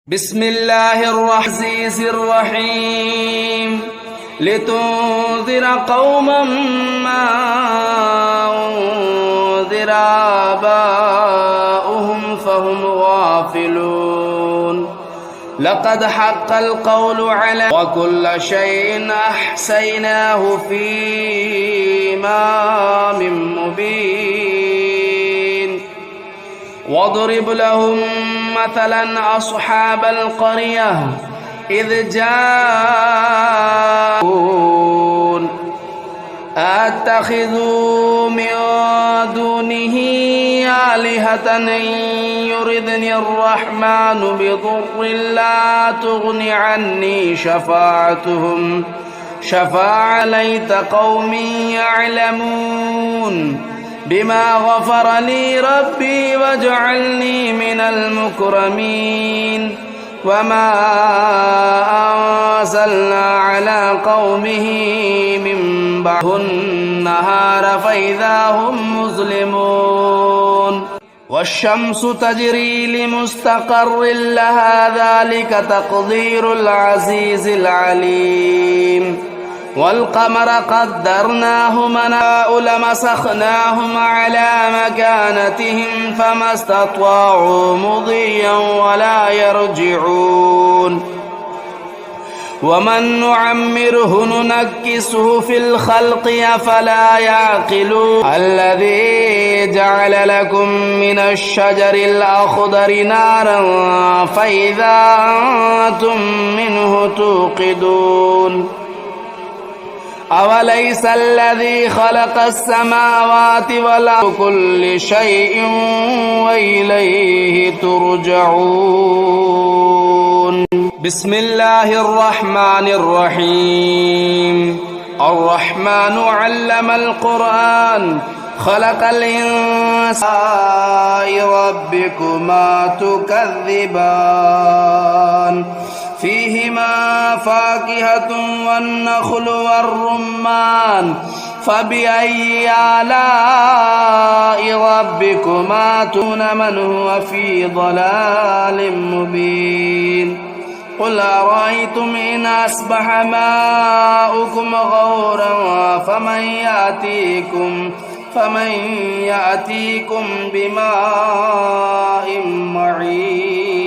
بسم الله العزيز الرحيم لتنذر قوما ما أنذر آباؤهم فهم غافلون لقد حق القول على وكل شيء أحصيناه في إمام مبين واضرب لهم مثلا أصحاب القرية إذ جاءون أتخذوا من دونه آلهة إن يردني الرحمن بضر لا تغن عني شفاعتهم شفاعة ليت قوم يعلمون بما غفر لي ربي وجعلني من المكرمين وما أنزلنا على قومه من بعد النهار فإذا هم مظلمون والشمس تجري لمستقر لها ذلك تقدير العزيز العليم والقمر قدرناه مناء لمسخناهم على مكانتهم فما استطاعوا مضيا ولا يرجعون ومن نعمره ننكسه في الخلق أفلا يعقلون الذي جعل لكم من الشجر الأخضر نارا فإذا أنتم منه توقدون أوليس الذي خلق السماوات والأرض كل شيء وإليه ترجعون بسم الله الرحمن الرحيم الرحمن علم القرآن خلق الإنسان ربكما تكذبان فيهما فاكهة والنخل والرمان فبأي آلاء ربكما تكذبان من هو في ضلال مبين قل أرأيتم إن أصبح ماؤكم غورا فمن يأتيكم بماء معين